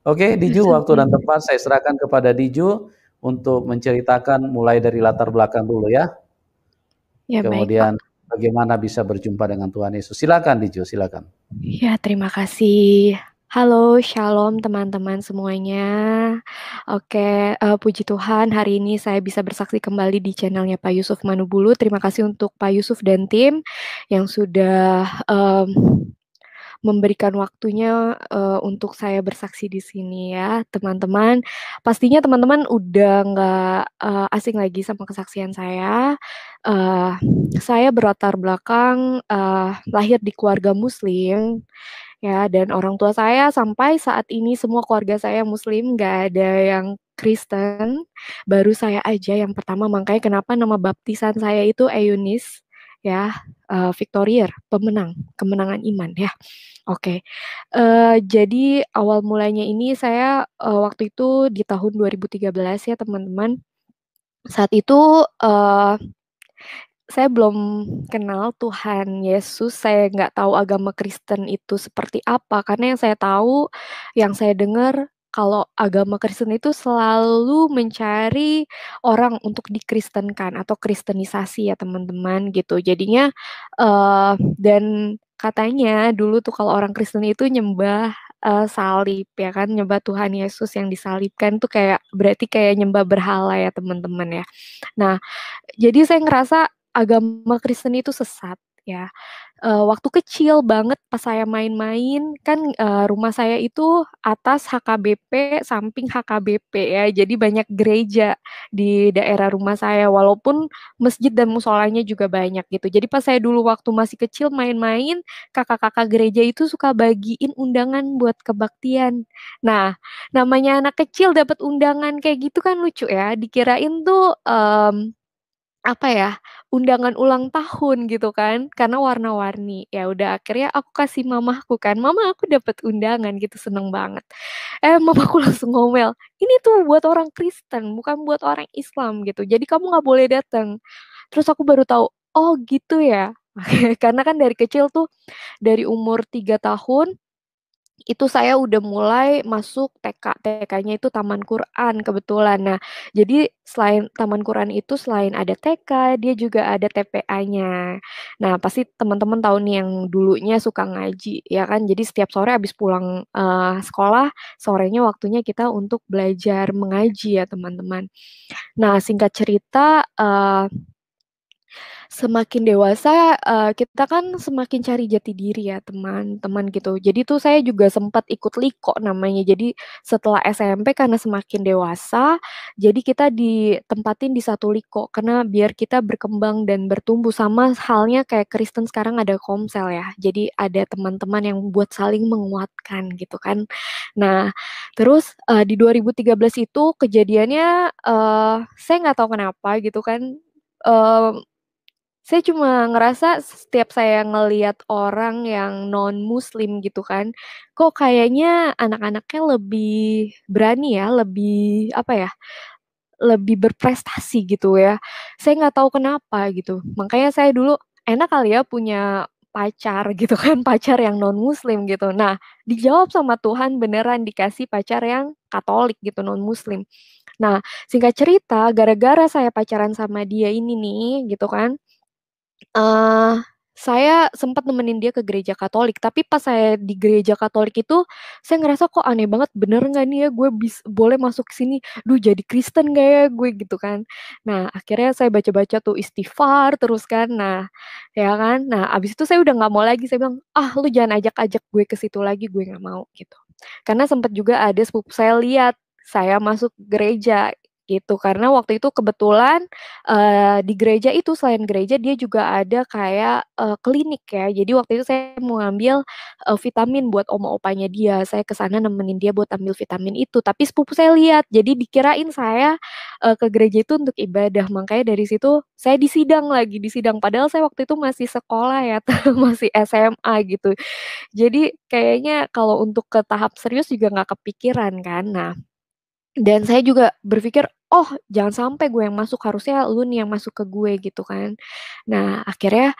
Oke, Diju, waktu dan Bismillah. tempat saya serahkan kepada Diju untuk menceritakan mulai dari latar belakang dulu ya. Ya baik Pak. Kemudian bagaimana bisa berjumpa dengan Tuhan Yesus. Silakan Diju, silakan. Ya terima kasih. Halo, shalom teman-teman semuanya. Oke, puji Tuhan hari ini saya bisa bersaksi kembali di channelnya Pak Yusuf Manubulu. Terima kasih untuk Pak Yusuf dan tim yang sudah memberikan waktunya untuk saya bersaksi di sini ya, teman-teman. Pastinya teman-teman udah nggak asing lagi sama kesaksian saya. Saya berlatar belakang lahir di keluarga Muslim ya, dan orang tua saya sampai saat ini semua keluarga saya Muslim, nggak ada yang Kristen. Baru saya aja yang pertama, makanya kenapa nama baptisan saya itu Eunis ya, Victorier, pemenang, kemenangan iman ya. Oke, jadi awal mulanya ini saya, waktu itu di tahun 2013 ya teman-teman. Saat itu, saya belum kenal Tuhan Yesus, saya nggak tahu agama Kristen itu seperti apa, karena yang saya tahu, yang saya dengar, kalau agama Kristen itu selalu mencari orang untuk dikristenkan atau kristenisasi ya teman-teman gitu. Jadinya, dan katanya dulu tuh kalau orang Kristen itu nyembah, salib ya kan, nyembah Tuhan Yesus yang disalibkan tuh kayak berarti kayak nyembah berhala ya teman-teman ya. Nah, jadi saya ngerasa agama Kristen itu sesat ya. Waktu kecil banget pas saya main-main kan, rumah saya itu atas HKBP, samping HKBP ya, jadi banyak gereja di daerah rumah saya, walaupun masjid dan musholanya juga banyak gitu. Jadi pas saya dulu waktu masih kecil main-main, kakak-kakak gereja itu suka bagiin undangan buat kebaktian. Nah, namanya anak kecil dapat undangan kayak gitu kan lucu ya, dikirain tuh, apa ya, undangan ulang tahun gitu kan, karena warna-warni. Ya udah akhirnya aku kasih mamaku kan, "Mama aku dapat undangan," gitu, seneng banget. Mamaku langsung ngomel, "Ini tuh buat orang Kristen, bukan buat orang Islam gitu, jadi kamu nggak boleh datang." Terus aku baru tahu, oh gitu ya. Karena kan dari kecil tuh, dari umur 3 tahun itu saya udah mulai masuk TK, TK-nya itu Taman Quran kebetulan. Nah, jadi selain Taman Quran itu selain ada TK, dia juga ada TPA-nya. Nah, pasti teman-teman tahu nih yang dulunya suka ngaji, ya kan? Jadi setiap sore habis pulang sekolah, sorenya waktunya kita untuk belajar mengaji ya teman-teman. Nah, singkat cerita, semakin dewasa, kita kan semakin cari jati diri ya teman-teman gitu. Jadi tuh saya juga sempat ikut LIKO namanya. Jadi setelah SMP karena semakin dewasa, jadi kita ditempatin di satu LIKO karena biar kita berkembang dan bertumbuh sama halnya kayak Kristen sekarang ada Komsel ya. Jadi ada teman-teman yang buat saling menguatkan gitu kan. Nah, terus di 2013 itu kejadiannya saya nggak tahu kenapa gitu kan. eee saya cuma ngerasa setiap saya ngelihat orang yang non-muslim gitu kan, kok kayaknya anak-anaknya lebih berani ya, lebih apa ya, lebih berprestasi gitu ya. Saya nggak tahu kenapa gitu. Makanya saya dulu, enak kali ya punya pacar gitu kan, pacar yang non-muslim gitu. Nah, dijawab sama Tuhan beneran dikasih pacar yang Katolik gitu, non-muslim. Nah, singkat cerita gara-gara saya pacaran sama dia ini nih gitu kan, Eee, saya sempat nemenin dia ke gereja Katolik, tapi pas saya di gereja Katolik itu, saya ngerasa kok aneh banget, bener nggak nih ya gue boleh masuk ke sini? Duh jadi Kristen nggak ya gue? Gitu kan. Nah akhirnya saya baca-baca tuh istighfar terus kan, nah ya kan. Nah abis itu saya udah nggak mau lagi, saya bilang, "Ah lu jangan ajak-ajak gue ke situ lagi, gue nggak mau," gitu. Karena sempat juga ada sepupu saya lihat, saya masuk gereja gitu, karena waktu itu kebetulan di gereja itu selain gereja dia juga ada kayak, klinik ya. Jadi waktu itu saya mau ngambil, vitamin buat oma opanya dia. Saya ke sana nemenin dia buat ambil vitamin itu, tapi sepupu saya lihat, jadi dikirain saya, ke gereja itu untuk ibadah. Makanya dari situ saya disidang lagi, disidang. Padahal saya waktu itu masih sekolah ya, masih SMA gitu. Jadi kayaknya kalau untuk ke tahap serius juga nggak kepikiran kan. Nah, dan saya juga berpikir, "Oh, jangan sampai gue yang masuk, harusnya lu nih yang masuk ke gue," gitu kan. Nah, akhirnya,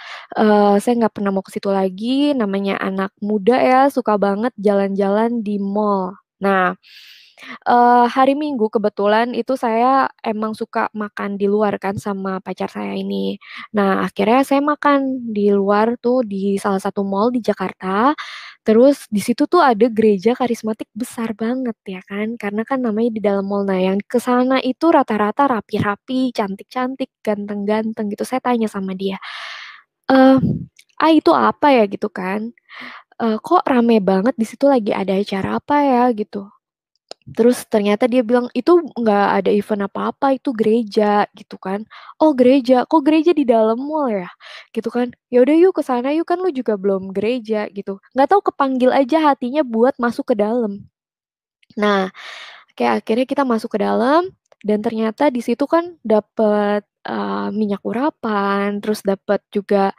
saya nggak pernah mau ke situ lagi, namanya anak muda ya, suka banget jalan-jalan di mall. Nah, hari Minggu kebetulan itu saya emang suka makan di luar kan sama pacar saya ini. Nah, akhirnya saya makan di luar tuh di salah satu mall di Jakarta. Terus di situ tuh ada gereja karismatik besar banget ya kan, karena kan namanya di dalam mall. Nah, yang ke sana itu rata-rata rapi-rapi, cantik-cantik, ganteng-ganteng gitu. Saya tanya sama dia, eee, "Ah, itu apa ya?" Gitu kan. "Kok rame banget di situ lagi ada acara apa ya?" Gitu. Terus ternyata dia bilang, "Itu nggak ada event apa-apa, itu gereja," gitu kan. "Oh gereja, kok gereja di dalam mall ya?" Gitu kan. "Ya udah yuk ke sana yuk, kan lu juga belum gereja," gitu. Nggak tahu kepanggil aja hatinya buat masuk ke dalam. Nah, kayak akhirnya kita masuk ke dalam dan ternyata di situ kan dapet, minyak urapan, terus dapet juga,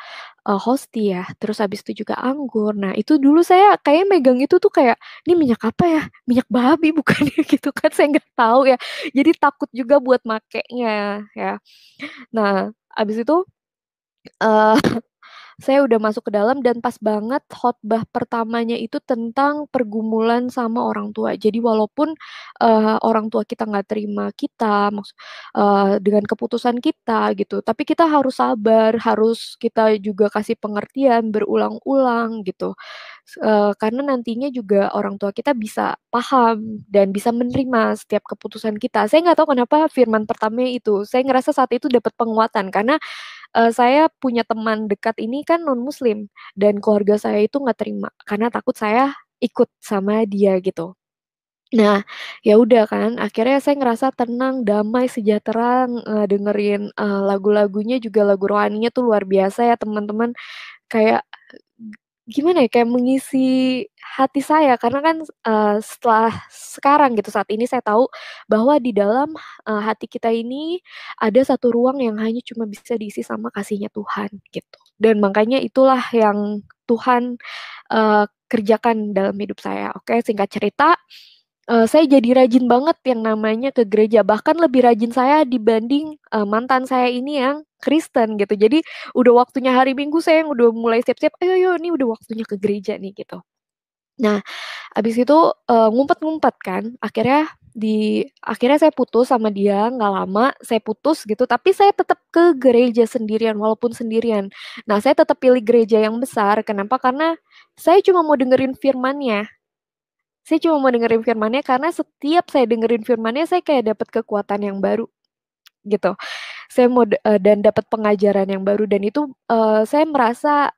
hostia, terus habis itu juga anggur. Nah, itu dulu saya kayaknya megang itu tuh kayak, "Ini minyak apa ya? Minyak babi bukan ya?" Gitu kan, saya nggak tahu ya. Jadi takut juga buat makenya ya. Nah, habis itu, eee saya udah masuk ke dalam dan pas banget khotbah pertamanya itu tentang pergumulan sama orang tua. Jadi walaupun, orang tua kita nggak terima kita, dengan keputusan kita gitu, tapi kita harus sabar, harus kita juga kasih pengertian berulang-ulang gitu. Karena nantinya juga orang tua kita bisa paham dan bisa menerima setiap keputusan kita. Saya nggak tahu kenapa firman pertamanya itu, saya ngerasa saat itu dapat penguatan karena saya punya teman dekat ini kan non-muslim dan keluarga saya itu nggak terima karena takut saya ikut sama dia gitu. Nah, ya udah kan akhirnya saya ngerasa tenang, damai, sejahtera, dengerin, lagu-lagunya juga lagu rohaninya tuh luar biasa ya teman-teman. Kayak gimana ya, kayak mengisi hati saya karena kan, setelah sekarang gitu, saat ini saya tahu bahwa di dalam, hati kita ini ada satu ruang yang hanya cuma bisa diisi sama kasihnya Tuhan gitu. Dan makanya itulah yang Tuhan, kerjakan dalam hidup saya. Oke, singkat cerita, saya jadi rajin banget yang namanya ke gereja, bahkan lebih rajin saya dibanding, mantan saya ini yang Kristen gitu. Jadi udah waktunya hari Minggu saya yang udah mulai siap-siap, "Ayo ayo ini udah waktunya ke gereja nih," gitu. Nah, abis itu, ngumpet-ngumpet kan, akhirnya saya putus sama dia, nggak lama saya putus gitu, tapi saya tetap ke gereja sendirian, walaupun sendirian. Nah, saya tetap pilih gereja yang besar, kenapa? Karena saya cuma mau dengerin firman-Nya. Saya cuma mau dengerin firman-Nya karena setiap saya dengerin firman-Nya, saya kayak dapat kekuatan yang baru, gitu. Saya mau dan dapat pengajaran yang baru dan itu, saya merasa,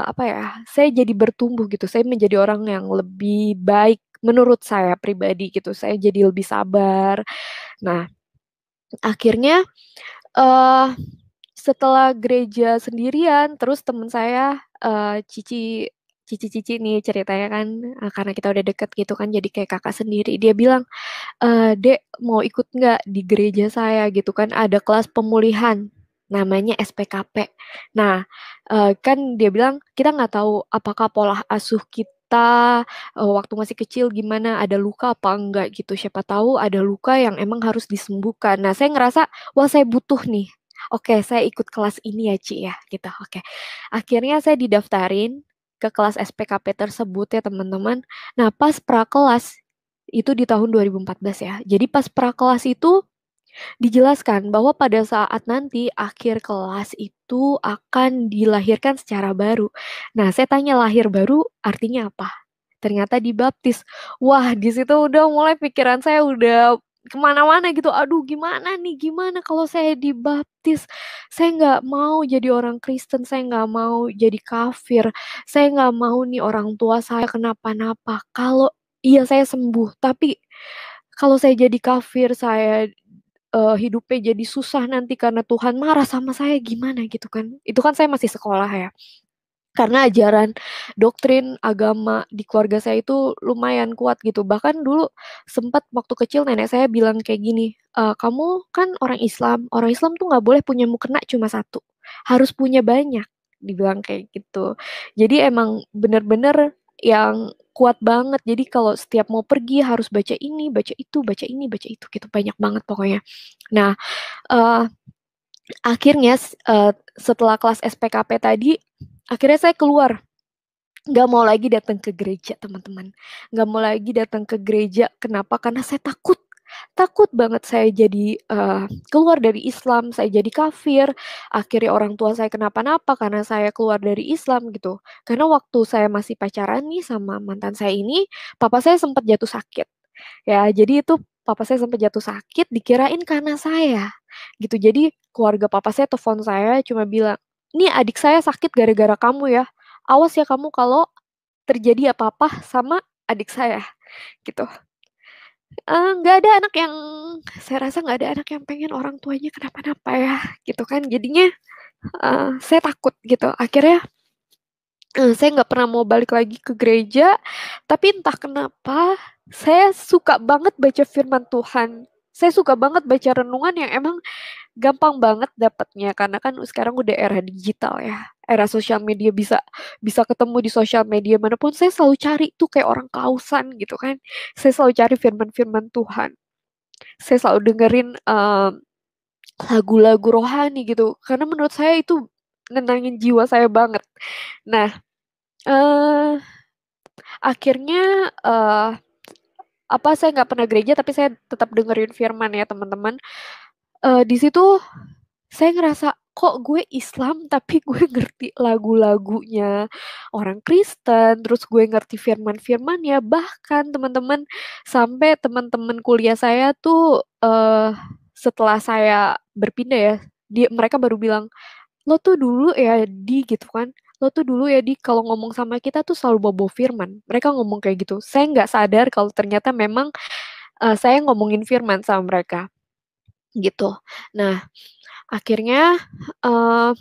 apa ya, saya jadi bertumbuh gitu, saya menjadi orang yang lebih baik menurut saya pribadi gitu, saya jadi lebih sabar. Nah, akhirnya, eee, setelah gereja sendirian, terus temen saya, cici-cici nih ceritanya kan, karena kita udah deket gitu kan, jadi kayak kakak sendiri, dia bilang, "Dek, mau ikut nggak di gereja saya?" Gitu kan, ada kelas pemulihan, namanya SPKP. Nah, kan dia bilang, "Kita nggak tahu apakah pola asuh kita, waktu masih kecil gimana, ada luka apa enggak," gitu. Siapa tahu ada luka yang emang harus disembuhkan. Nah, saya ngerasa, "Wah, saya butuh nih. Oke, saya ikut kelas ini ya, Ci, ya," gitu, oke. Akhirnya saya didaftarin ke kelas SPKP tersebut ya, teman-teman. Nah, pas prakelas itu di tahun 2014 ya. Jadi pas prakelas itu dijelaskan bahwa pada saat nanti akhir kelas itu akan dilahirkan secara baru. Nah, saya tanya lahir baru artinya apa? Ternyata dibaptis. Wah, di situ udah mulai pikiran saya udah kemana-mana gitu. Aduh, gimana nih? Gimana kalau saya dibaptis? Saya nggak mau jadi orang Kristen, saya nggak mau jadi kafir, saya nggak mau nih orang tua saya kenapa-napa. Kalau iya saya sembuh, tapi kalau saya jadi kafir, saya, hidupnya jadi susah nanti karena Tuhan marah sama saya gimana gitu kan. Itu kan saya masih sekolah ya. Karena ajaran doktrin agama di keluarga saya itu lumayan kuat gitu. Bahkan dulu sempat waktu kecil nenek saya bilang kayak gini, "Kamu kan orang Islam tuh nggak boleh punya mukena cuma satu, harus punya banyak," dibilang kayak gitu. Jadi emang bener-bener yang kuat banget. Jadi kalau setiap mau pergi harus baca ini, baca itu, baca ini, baca itu gitu, banyak banget pokoknya. Nah, eee akhirnya setelah kelas SPKP tadi, akhirnya saya keluar nggak mau lagi datang ke gereja, teman-teman. Nggak mau lagi datang ke gereja. Kenapa? Karena saya takut. Takut banget saya jadi keluar dari Islam, saya jadi kafir. Akhirnya orang tua saya kenapa-napa karena saya keluar dari Islam gitu. Karena waktu saya masih pacaran nih sama mantan saya ini, papa saya sempat jatuh sakit. Ya, jadi itu papa saya sempat jatuh sakit dikirain karena saya. Gitu. Jadi keluarga papa saya telepon saya cuma bilang, "Nih adik saya sakit gara-gara kamu ya. Awas ya kamu kalau terjadi apa-apa sama adik saya," gitu. Nggak ada anak yang saya rasa nggak ada anak yang pengen orang tuanya kenapa-napa ya, gitu kan. Jadinya, saya takut gitu. Akhirnya, saya nggak pernah mau balik lagi ke gereja, tapi entah kenapa saya suka banget baca firman Tuhan. Saya suka banget baca renungan yang emang gampang banget dapatnya karena kan sekarang udah era digital ya. Era sosial media bisa bisa ketemu di sosial media manapun. Saya selalu cari tuh kayak orang kausan gitu kan. Saya selalu cari firman-firman Tuhan. Saya selalu dengerin lagu-lagu rohani gitu. Karena menurut saya itu nenangin jiwa saya banget. Nah, eh akhirnya apa saya nggak pernah gereja tapi saya tetap dengerin firman ya teman-teman. Di situ saya ngerasa, kok gue Islam tapi gue ngerti lagu-lagunya orang Kristen, terus gue ngerti firman-firmannya, bahkan teman-teman sampai teman-teman kuliah saya tuh setelah saya berpindah ya, mereka baru bilang, lo tuh dulu ya di gitu kan, lo tuh dulu ya di kalau ngomong sama kita tuh selalu bawa firman. Mereka ngomong kayak gitu. Saya nggak sadar kalau ternyata memang saya ngomongin firman sama mereka gitu. Nah, akhirnya eee,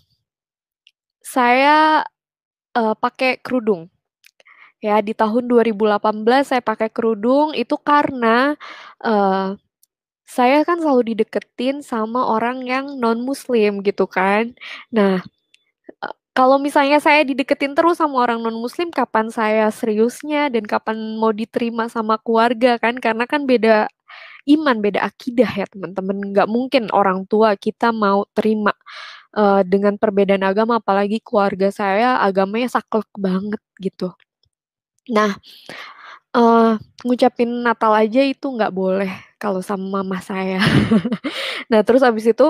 saya, pakai kerudung. Ya, di tahun 2018 saya pakai kerudung itu karena, eee, saya kan selalu dideketin sama orang yang non-muslim gitu kan. Nah, kalau misalnya saya dideketin terus sama orang non-muslim, kapan saya seriusnya dan kapan mau diterima sama keluarga kan, karena kan beda iman, beda akidah ya teman-teman. Nggak mungkin orang tua kita mau terima dengan perbedaan agama, apalagi keluarga saya agamanya saklek banget gitu. Nah, ngucapin Natal aja itu nggak boleh kalau sama mama saya. Nah, terus abis itu,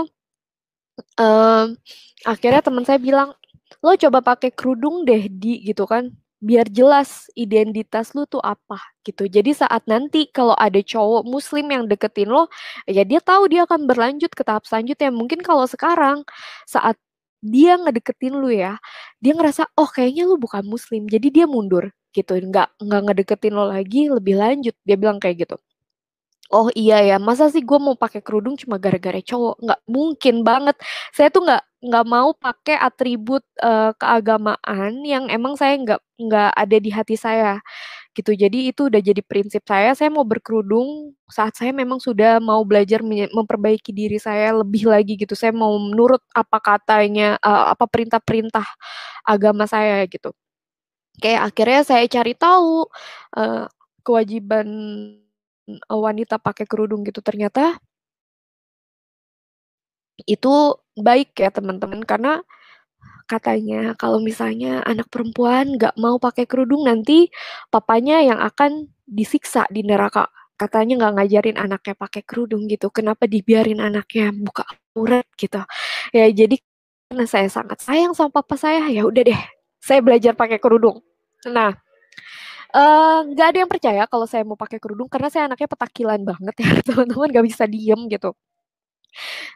mmm, akhirnya teman saya bilang, "Lo coba pakai kerudung deh, Di," gitu kan, "biar jelas identitas lu tuh apa," gitu. Jadi saat nanti kalau ada cowok muslim yang deketin lo, ya dia tahu dia akan berlanjut ke tahap selanjutnya. Mungkin kalau sekarang, saat dia ngedeketin lu ya, dia ngerasa, "Oh kayaknya lu bukan muslim," jadi dia mundur gitu, nggak ngedeketin lo lagi lebih lanjut, dia bilang kayak gitu. Oh iya ya, masa sih gue mau pakai kerudung cuma gara-gara cowok? Nggak mungkin banget. Saya tuh nggak mau pakai atribut, keagamaan yang emang saya nggak ada di hati saya, gitu. Jadi itu udah jadi prinsip saya mau berkerudung saat saya memang sudah mau belajar memperbaiki diri saya lebih lagi gitu. Saya mau menurut apa katanya, apa perintah-perintah agama saya gitu. Kayak akhirnya saya cari tahu, kewajiban, wanita pakai kerudung gitu. Ternyata itu baik ya teman-teman, karena katanya kalau misalnya anak perempuan nggak mau pakai kerudung nanti papanya yang akan disiksa di neraka. Katanya nggak ngajarin anaknya pakai kerudung gitu, kenapa dibiarin anaknya buka aurat gitu. Ya jadi karena saya sangat sayang sama papa saya, ya udah deh, saya belajar pakai kerudung. Nah, nggak ada yang percaya kalau saya mau pakai kerudung karena saya anaknya petakilan banget ya, teman-teman, nggak bisa diem gitu.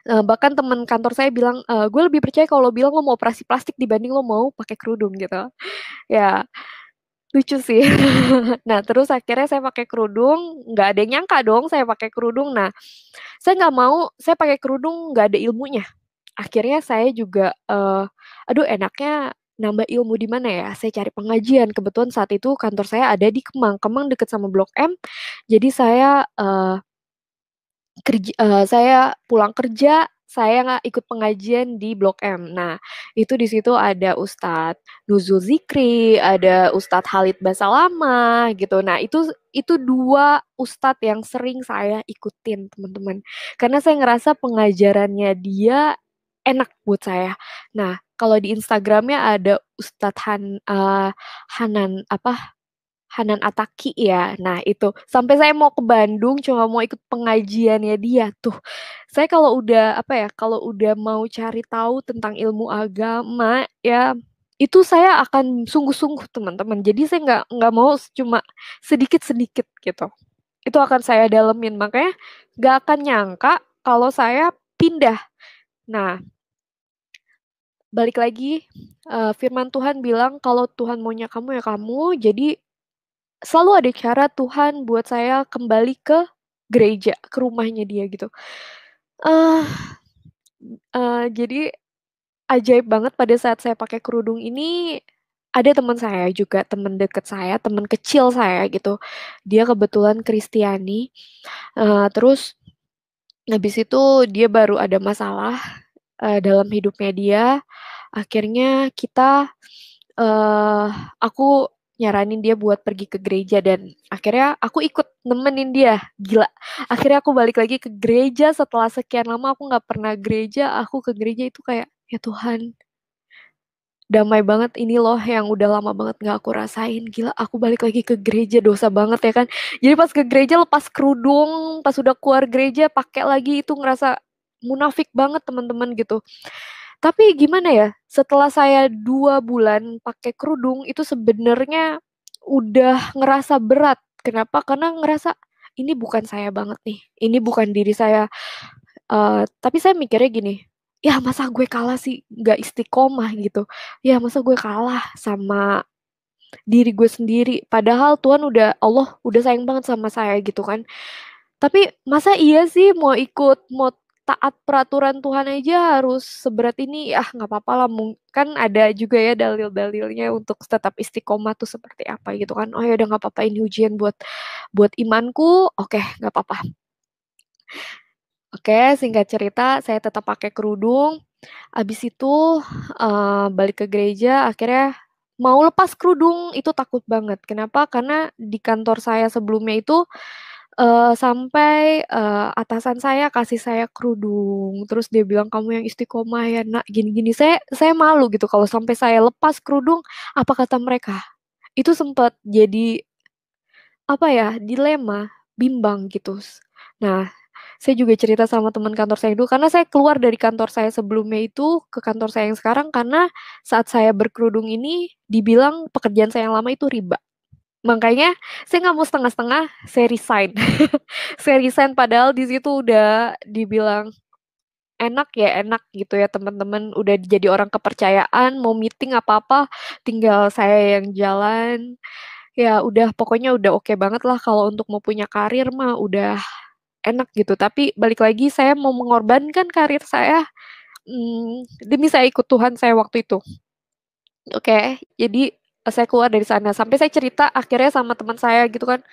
Bahkan teman kantor saya bilang, "Gue lebih percaya kalau lo bilang lo mau operasi plastik dibanding lo mau pakai kerudung," gitu. Ya, lucu sih. Nah, terus akhirnya saya pakai kerudung, nggak ada yang nyangka dong saya pakai kerudung. Nah, saya nggak mau saya pakai kerudung nggak ada ilmunya. Akhirnya saya juga, aduh enaknya nambah ilmu di mana ya, saya cari pengajian. Kebetulan saat itu kantor saya ada di Kemang. Kemang deket sama Blok M, jadi saya pulang kerja, saya nggak ikut pengajian di Blok M. Nah, itu di situ ada Ustadz Nuzul Zikri, ada Ustadz Khalid Basalamah gitu. Nah, itu 2 ustadz yang sering saya ikutin, teman-teman. Karena saya ngerasa pengajarannya dia enak buat saya. Nah, kalau di Instagram-nya ada Ustadz Hanan Ataki ya. Nah, itu sampai saya mau ke Bandung cuma mau ikut pengajiannya dia tuh. Saya kalau udah kalau udah mau cari tahu tentang ilmu agama ya, itu saya akan sungguh-sungguh teman-teman. Jadi saya nggak mau cuma sedikit-sedikit gitu. Itu akan saya dalemin. Makanya nggak akan nyangka kalau saya pindah. Nah, balik lagi, firman Tuhan bilang kalau Tuhan maunya kamu ya kamu. Jadi selalu ada cara Tuhan buat saya kembali ke gereja, ke rumahnya dia gitu. Eh jadi ajaib banget pada saat saya pakai kerudung ini, ada teman saya juga, teman deket saya, teman kecil saya gitu. Dia kebetulan Kristiani, terus habis itu dia baru ada masalah, dalam hidupnya dia. Akhirnya eee, aku nyaranin dia buat pergi ke gereja dan akhirnya aku ikut nemenin dia, gila. Akhirnya aku balik lagi ke gereja setelah sekian lama aku nggak pernah gereja, aku ke gereja itu kayak, "Ya Tuhan, damai banget ini loh yang udah lama banget nggak aku rasain, gila aku balik lagi ke gereja, dosa banget ya kan." Jadi pas ke gereja lepas kerudung, pas udah keluar gereja pakai lagi itu ngerasa munafik banget teman-teman gitu. Tapi gimana ya, setelah saya 2 bulan pakai kerudung, itu sebenarnya udah ngerasa berat. Kenapa? Karena ngerasa, ini bukan saya banget nih, ini bukan diri saya. Tapi saya mikirnya gini, "Ya masa gue kalah sih, nggak istiqomah gitu. Ya masa gue kalah sama diri gue sendiri, padahal Allah udah sayang banget sama saya," gitu kan. Tapi masa iya sih mau taat peraturan Tuhan aja harus seberat ini? Ah, nggak apa-apa lah, kan ada juga ya dalil-dalilnya untuk tetap istiqomah tuh seperti apa gitu kan. Oh ya udah nggak apa-apa ini ujian buat imanku, oke nggak apa-apa. Oke, singkat cerita saya tetap pakai kerudung, abis itu, balik ke gereja akhirnya mau lepas kerudung itu takut banget. Kenapa? Karena di kantor saya sebelumnya itu sampai, atasan saya kasih saya kerudung, terus dia bilang, "Kamu yang istiqomah ya Nak," gini-gini. Saya malu gitu kalau sampai saya lepas kerudung, apa kata mereka. Itu sempet jadi, dilema, bimbang gitu. Nah, saya juga cerita sama teman kantor saya dulu, karena saya keluar dari kantor saya sebelumnya itu ke kantor saya yang sekarang, karena saat saya berkerudung ini dibilang pekerjaan saya yang lama itu riba. Makanya saya nggak mau setengah-setengah, saya resign. Saya resign padahal di situ udah dibilang enak ya enak gitu ya teman-teman, udah jadi orang kepercayaan, mau meeting apa-apa tinggal saya yang jalan. Ya udah pokoknya udah oke banget lah kalau untuk mau punya karir mah udah enak gitu. Tapi balik lagi saya mau mengorbankan karir saya, demi saya ikut Tuhan saya waktu itu. Oke, jadi, saya keluar dari sana sampai saya cerita akhirnya sama teman saya gitu kan,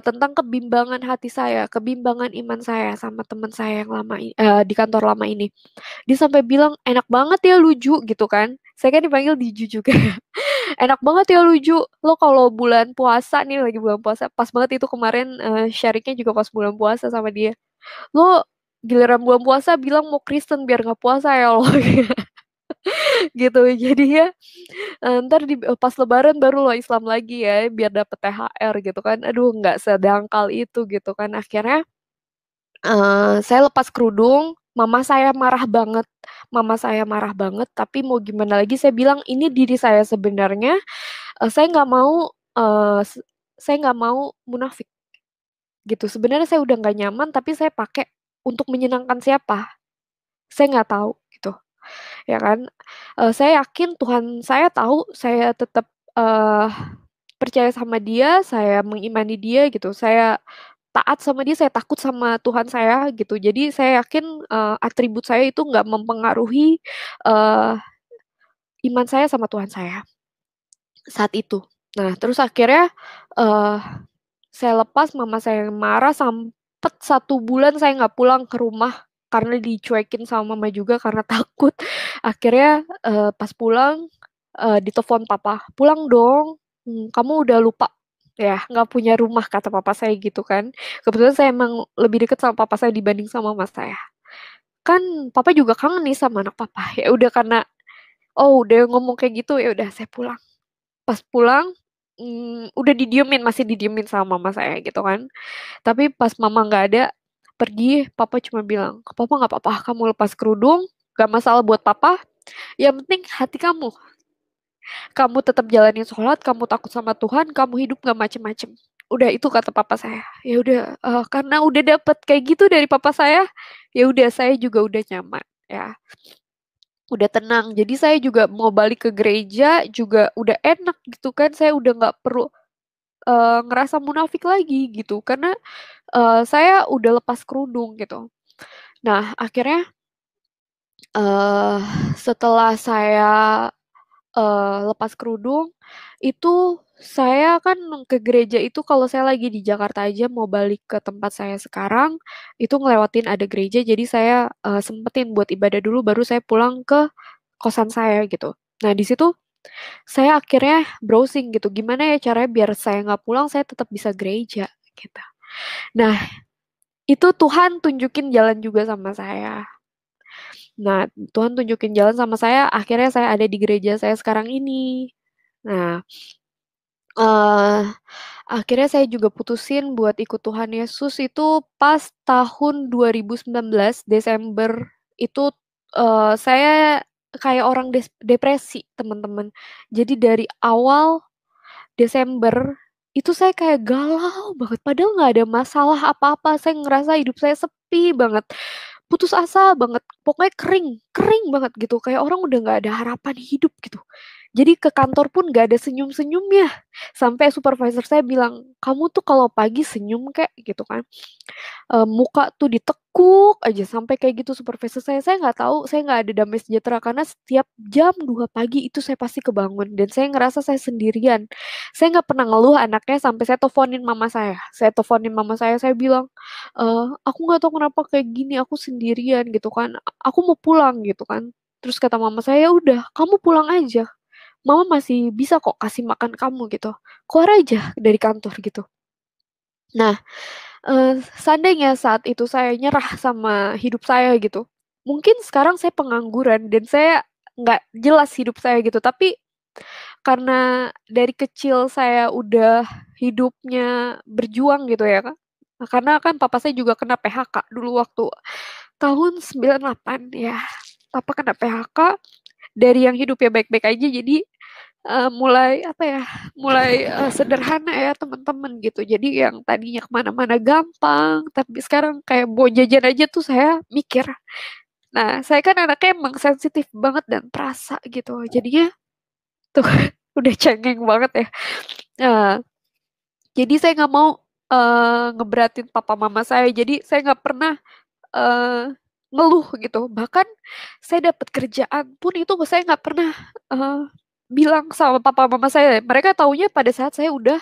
tentang kebimbangan hati saya, kebimbangan iman saya sama teman saya yang di kantor lama ini. Dia sampai bilang, "Enak banget ya lu Ju," gitu kan. Saya kan dipanggil di Ju juga. "Enak banget ya lu Ju, lo kalau bulan puasa," nih lagi bulan puasa, pas banget itu kemarin, syariknya juga pas bulan puasa sama dia. "Lo giliran bulan puasa bilang mau Kristen biar nggak puasa ya lo," gitu. Jadinya, entar pas lebaran baru lo Islam lagi ya biar dapet THR gitu kan. Aduh nggak sedangkal itu gitu kan. Akhirnya saya lepas kerudung, mama saya marah banget, tapi mau gimana lagi saya bilang, "Ini diri saya sebenarnya, saya nggak mau, saya nggak mau munafik," gitu. Sebenarnya saya udah nggak nyaman, tapi saya pakai untuk menyenangkan siapa? Saya nggak tahu gitu, ya kan. Saya yakin Tuhan saya tahu saya tetap, eee, percaya sama Dia, saya mengimani Dia gitu, saya taat sama dia, saya takut sama Tuhan saya gitu. Jadi saya yakin, atribut saya itu nggak mempengaruhi, eee, iman saya sama Tuhan saya, saat itu. Nah terus akhirnya, eee, saya lepas, mama saya marah sempet 1 bulan saya nggak pulang ke rumah, karena dicuekin sama mama juga karena takut. Akhirnya, pas pulang, ditelepon papa, "Pulang dong, kamu udah lupa ya nggak punya rumah," kata papa saya gitu kan. Kebetulan saya emang lebih dekat sama papa saya dibanding sama mama saya. kan papa juga kangen nih sama anak papa. Ya udah karena, oh udah ngomong kayak gitu, ya udah saya pulang. Pas pulang, udah didiemin, masih didiemin sama mama saya gitu kan. Tapi pas mama nggak ada, pergi, papa cuma bilang, "Papa nggak apa-apa, kamu lepas kerudung, nggak masalah buat papa. Yang penting hati kamu. Kamu tetap jalanin sholat, kamu takut sama Tuhan, kamu hidup nggak macem-macem." Udah itu kata papa saya. Ya udah, karena udah dapet kayak gitu dari papa saya, ya udah saya juga udah nyaman ya. Udah tenang. Jadi saya juga mau balik ke gereja juga udah enak gitu kan. Saya udah nggak perlu ngerasa munafik lagi gitu karena saya udah lepas kerudung gitu. Nah, akhirnya eh setelah saya lepas kerudung, itu saya kan ke gereja itu kalau saya lagi di Jakarta aja mau balik ke tempat saya sekarang, itu ngelewatin ada gereja jadi saya sempetin buat ibadah dulu baru saya pulang ke kosan saya gitu. Nah, di situ saya akhirnya browsing gitu, gimana ya caranya biar saya nggak pulang, saya tetap bisa gereja gitu. Nah, itu Tuhan tunjukin jalan juga sama saya. Nah, Tuhan tunjukin jalan sama saya, akhirnya saya ada di gereja saya sekarang ini. Nah, eh akhirnya saya juga putusin buat ikut Tuhan Yesus itu pas tahun 2019 Desember itu saya kayak orang depresi, teman-teman. Jadi dari awal Desember itu saya kayak galau banget padahal nggak ada masalah apa-apa. Saya ngerasa hidup saya sepi banget. Putus asa banget. Pokoknya kering, kering banget gitu. Kayak orang udah nggak ada harapan hidup gitu. Jadi ke kantor pun nggak ada senyum-senyumnya. Sampai supervisor saya bilang, "Kamu tuh kalau pagi senyum kayak gitu kan." Muka tuh ditekuk aja sampai kayak gitu supervisor saya nggak tahu, saya nggak ada damai sejahtera karena setiap jam 2 pagi itu saya pasti kebangun dan saya ngerasa saya sendirian. Saya nggak pernah ngeluh anaknya sampai saya teleponin mama saya. Saya teleponin mama saya bilang, "Aku nggak tahu kenapa kayak gini, aku sendirian," gitu kan, "Aku mau pulang," gitu kan. Terus kata mama saya, "Ya udah, kamu pulang aja. Mama masih bisa kok kasih makan kamu," gitu. "Keluar aja dari kantor," gitu. Nah, seandainya saat itu saya nyerah sama hidup saya gitu, mungkin sekarang saya pengangguran dan saya nggak jelas hidup saya gitu. Tapi karena dari kecil saya udah hidupnya berjuang gitu ya Kak, karena kan papa saya juga kena PHK dulu waktu tahun 98 ya. Papa kena PHK, dari yang hidupnya baik-baik aja jadi mulai apa ya, mulai sederhana ya teman-teman gitu. Jadi yang tadinya kemana-mana gampang, tapi sekarang kayak mau jajan aja tuh saya mikir. Nah, saya kan anaknya emang sensitif banget dan perasa gitu. Jadinya tuh udah cengeng banget ya. Nah, jadi saya nggak mau ngeberatin papa mama saya. Jadi saya nggak pernah eh, ngeluh gitu. Bahkan saya dapat kerjaan pun itu saya nggak pernah eh, bilang sama papa mama saya. Mereka taunya pada saat saya udah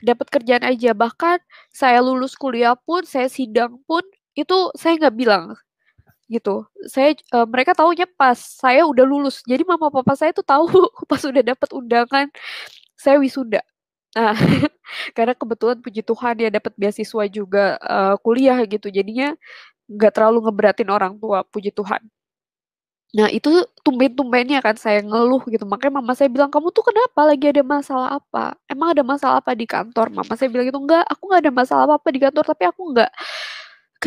dapat kerjaan aja. Bahkan saya lulus kuliah pun, saya sidang pun itu saya nggak bilang gitu. Mereka taunya pas saya udah lulus. Jadi mama papa saya tuh tahu pas udah dapat undangan saya wisuda. Nah, karena kebetulan puji Tuhan ya dapat beasiswa juga kuliah gitu. Jadinya nggak terlalu ngeberatin orang tua, puji Tuhan. Nah, itu tumben-tumbennya kan saya ngeluh gitu. Makanya mama saya bilang, "Kamu tuh kenapa? Lagi ada masalah apa? Emang ada masalah apa di kantor?" Mama saya bilang gitu, "Enggak, aku nggak ada masalah apa-apa di kantor, tapi aku nggak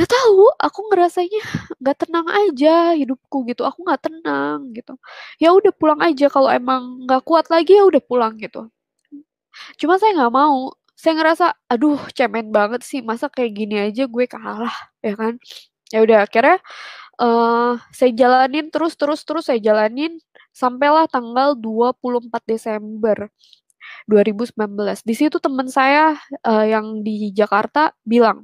tahu, aku ngerasanya nggak tenang aja hidupku gitu. Aku nggak tenang gitu. Ya udah pulang aja kalau emang nggak kuat lagi ya udah pulang gitu." Cuma saya nggak mau. Saya ngerasa, aduh cemen banget sih, masa kayak gini aja gue kalah, ya kan? Ya udah akhirnya saya jalanin terus terus terus saya jalanin sampailah tanggal 24 Desember 2019. Di situ teman saya yang di Jakarta bilang,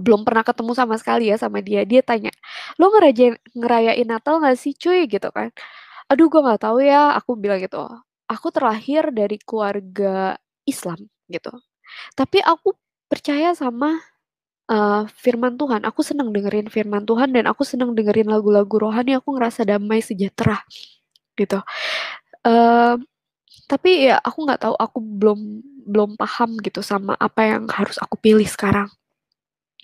belum pernah ketemu sama sekali ya sama dia. Dia tanya, "Lo ngerayain Natal nggak sih cuy?" Gitu kan. Aduh gue nggak tahu ya, aku bilang gitu. Aku terlahir dari keluarga Islam gitu. Tapi aku percaya sama firman Tuhan. Aku senang dengerin firman Tuhan dan aku senang dengerin lagu-lagu rohani. Aku ngerasa damai sejahtera gitu. Eee, tapi ya aku nggak tahu, aku belum belum paham gitu sama apa yang harus aku pilih sekarang.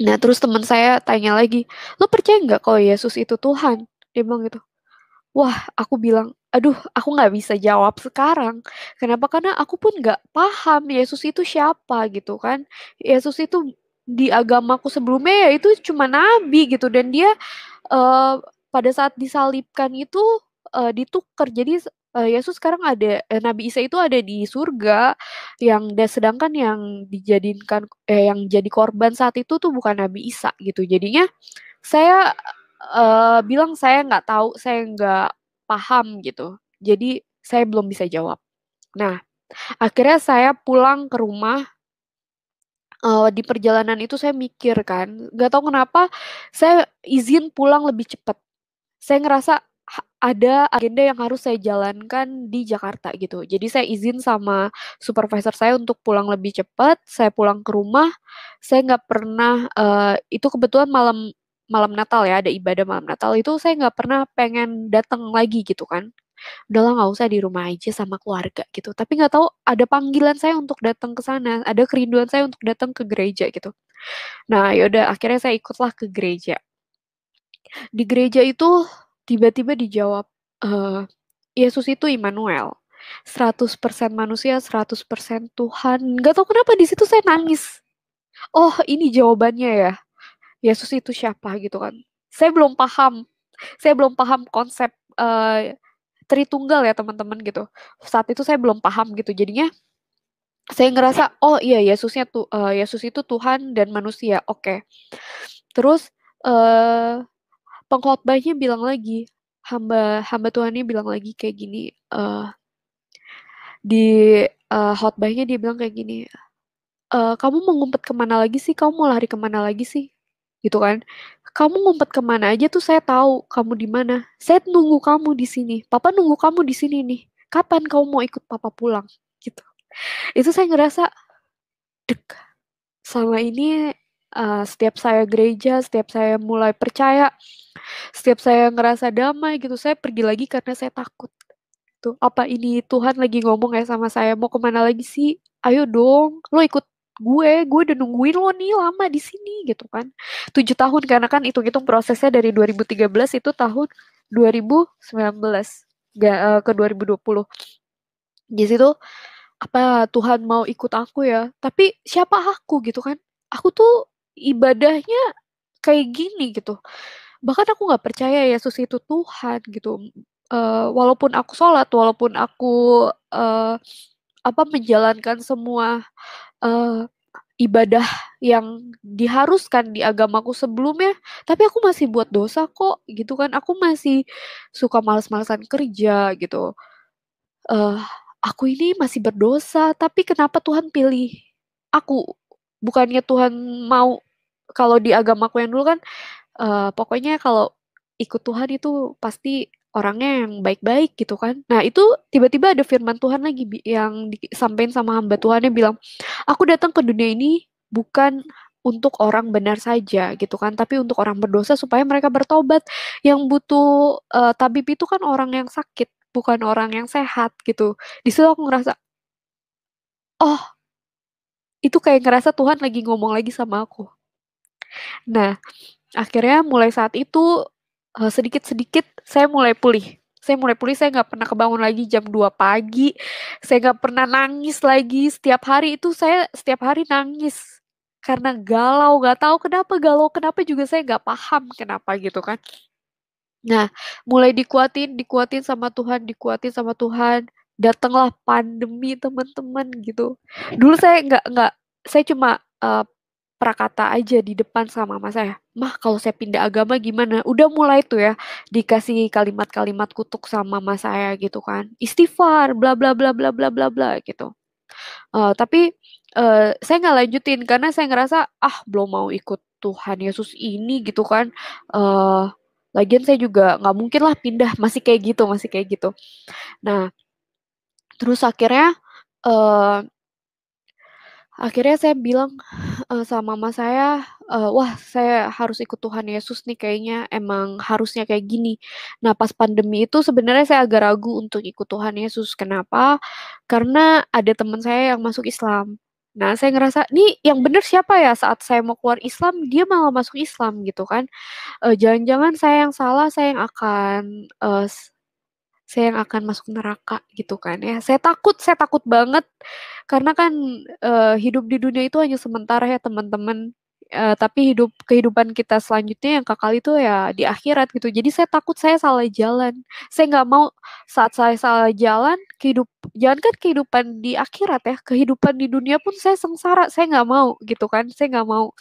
Nah, terus teman saya tanya lagi, "Lo percaya nggak kalau Yesus itu Tuhan?" Dia bilang gitu. Wah, aku bilang, "Aduh, aku nggak bisa jawab sekarang." Kenapa? Karena aku pun nggak paham Yesus itu siapa gitu kan. Yesus itu di agamaku sebelumnya ya itu cuma nabi gitu dan dia pada saat disalibkan itu ditukar. Jadi Yesus sekarang ada Nabi Isa itu ada di surga sedangkan yang yang jadi korban saat itu tuh bukan Nabi Isa gitu. Jadinya saya bilang saya nggak tahu, saya nggak paham gitu. Jadi saya belum bisa jawab. Nah, akhirnya saya pulang ke rumah, di perjalanan itu saya mikir kan, nggak tahu kenapa saya izin pulang lebih cepat. Saya ngerasa ada agenda yang harus saya jalankan di Jakarta gitu. Jadi saya izin sama supervisor saya untuk pulang lebih cepat, saya pulang ke rumah, saya nggak pernah, itu kebetulan malam malam Natal ya, ada ibadah malam Natal, itu saya nggak pernah pengen datang lagi gitu kan. Udahlah nggak usah di rumah aja sama keluarga gitu. Tapi nggak tahu ada panggilan saya untuk datang ke sana, ada kerinduan saya untuk datang ke gereja gitu. Nah, yaudah akhirnya saya ikutlah ke gereja. Di gereja itu tiba-tiba dijawab, eee, Yesus itu Immanuel, 100% manusia, 100% Tuhan. Nggak tahu kenapa di situ saya nangis. Oh, ini jawabannya ya, Yesus itu siapa gitu kan. Saya belum paham saya belum paham konsep, Tritunggal ya teman-teman gitu. Saat itu saya belum paham gitu, jadinya saya ngerasa, "Oh iya Yesus itu Tuhan dan manusia, oke." Terus, eee pengkhotbahnya bilang lagi, hamba hamba Tuhan ini bilang lagi kayak gini, khotbahnya dia bilang kayak gini, "Kamu mau ngumpet kemana lagi sih? Kamu mau lari kemana lagi sih?" Gitu kan. "Kamu ngumpet kemana aja tuh saya tahu kamu di mana. Saya nunggu kamu di sini. Papa nunggu kamu di sini nih. Kapan kamu mau ikut papa pulang?" Gitu. Itu saya ngerasa, deg, selama ini, setiap saya gereja, setiap saya mulai percaya, setiap saya ngerasa damai gitu, saya pergi lagi karena saya takut. Tuh, apa ini Tuhan lagi ngomong ya sama saya, "Mau kemana lagi sih? Ayo dong, lo ikut gue udah nungguin lo nih lama di sini," gitu kan. 7 tahun karena kan hitung-hitung prosesnya dari 2013 itu tahun 2019 ke 2020. Di situ, apa Tuhan mau ikut aku ya? Tapi siapa aku gitu kan? Aku tuh ibadahnya kayak gini gitu. Bahkan aku nggak percaya Yesus itu Tuhan gitu. Walaupun aku sholat, walaupun aku, menjalankan semua, eee, ibadah yang diharuskan di agamaku sebelumnya, tapi aku masih buat dosa kok gitu kan. Aku masih suka males-malesan kerja gitu. Eee, aku ini masih berdosa, tapi kenapa Tuhan pilih aku? Bukannya Tuhan mau kalau di agamaku yang dulu kan pokoknya kalau ikut Tuhan itu pasti orangnya yang baik-baik gitu kan. Nah itu tiba-tiba ada firman Tuhan lagi yang disampaikan sama hamba Tuhan yang bilang, "Aku datang ke dunia ini bukan untuk orang benar saja gitu kan, tapi untuk orang berdosa supaya mereka bertobat. Yang butuh, tabib itu kan orang yang sakit, bukan orang yang sehat," gitu. Di situ aku ngerasa, oh itu kayak ngerasa Tuhan lagi ngomong lagi sama aku. Nah, akhirnya mulai saat itu, sedikit-sedikit saya mulai pulih. Saya nggak pernah kebangun lagi jam 2 pagi, saya nggak pernah nangis lagi, setiap hari itu saya setiap hari nangis. Karena galau, nggak tahu kenapa galau, kenapa juga saya nggak paham kenapa gitu kan. Nah, mulai dikuatin sama Tuhan, datanglah pandemi teman-teman gitu. Dulu saya cuma, prakata aja di depan sama mama saya, "Mah, kalau saya pindah agama gimana?" Udah mulai tuh ya, dikasih kalimat-kalimat kutuk sama mama saya gitu kan, "Istighfar, bla bla bla bla bla bla bla," gitu. Tapi, saya nggak lanjutin karena saya ngerasa, "Ah, belum mau ikut Tuhan Yesus ini," gitu kan, eee, lagian saya juga nggak mungkin lah pindah, masih kayak gitu. Nah, terus eee, akhirnya saya bilang, sama mama saya, "Wah, saya harus ikut Tuhan Yesus nih kayaknya, emang harusnya kayak gini." Nah, pas pandemi itu sebenarnya saya agak ragu untuk ikut Tuhan Yesus. Kenapa? Karena ada teman saya yang masuk Islam. Nah, saya ngerasa, "Nih yang bener siapa ya?" Saat saya mau keluar Islam, dia malah masuk Islam gitu kan. Jangan-jangan saya yang salah, saya yang akan masuk neraka gitu kan ya. Saya takut banget karena kan hidup di dunia itu hanya sementara ya teman-teman. Tapi kehidupan kita selanjutnya yang kekal itu ya di akhirat gitu. Jadi saya takut saya salah jalan. Saya nggak mau saat saya salah jalan, jangankan kehidupan di akhirat ya, kehidupan di dunia pun saya sengsara. Saya nggak mau gitu kan. Saya nggak mau.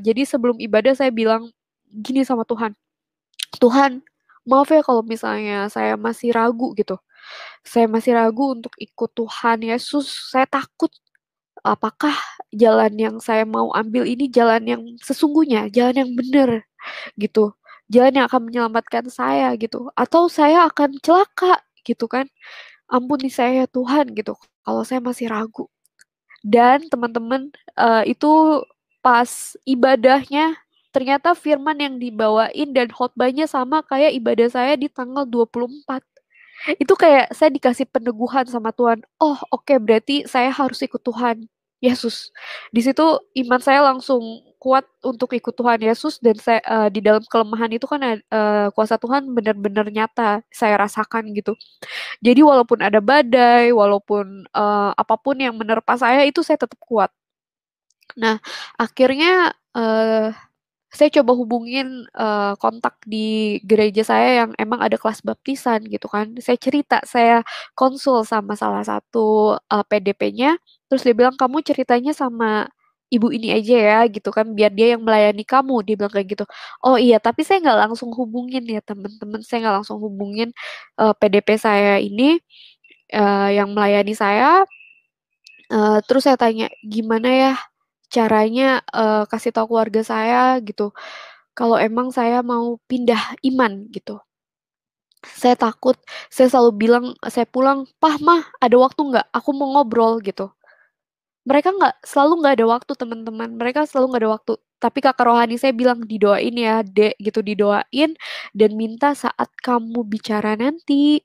Jadi sebelum ibadah saya bilang gini sama Tuhan. Tuhan, maaf ya kalau misalnya saya masih ragu gitu. Saya masih ragu untuk ikut Tuhan Yesus. Saya takut apakah jalan yang saya mau ambil ini jalan yang sesungguhnya, jalan yang benar gitu. Jalan yang akan menyelamatkan saya gitu. Atau saya akan celaka gitu kan. Ampuni saya ya Tuhan gitu. Kalau saya masih ragu. Dan teman-teman itu pas ibadahnya ternyata firman yang dibawain dan khotbahnya sama kayak ibadah saya di tanggal 24. Itu kayak saya dikasih peneguhan sama Tuhan. Oh, oke, berarti saya harus ikut Tuhan Yesus. Di situ iman saya langsung kuat untuk ikut Tuhan Yesus dan di dalam kelemahan itu kan kuasa Tuhan benar-benar nyata saya rasakan gitu. Jadi walaupun ada badai, walaupun apapun yang menerpa saya itu saya tetap kuat. Nah, akhirnya saya coba hubungin kontak di gereja saya yang emang ada kelas baptisan gitu kan. Saya cerita, saya konsul sama salah satu PDP-nya, terus dia bilang kamu ceritanya sama ibu ini aja ya gitu kan, biar dia yang melayani kamu. Dia bilang kayak gitu. Oh iya, tapi saya nggak langsung hubungin ya teman-teman, saya nggak langsung hubungin PDP saya ini yang melayani saya. Terus saya tanya gimana ya caranya kasih tahu keluarga saya gitu kalau emang saya mau pindah iman gitu. Saya takut, saya selalu bilang, saya pulang, "Pah, Mah, ada waktu nggak? Aku mau ngobrol," gitu. Mereka selalu nggak ada waktu teman-teman, mereka selalu nggak ada waktu. Tapi kakak rohani saya bilang, "Didoain ya, Dek," gitu, "didoain dan minta saat kamu bicara nanti,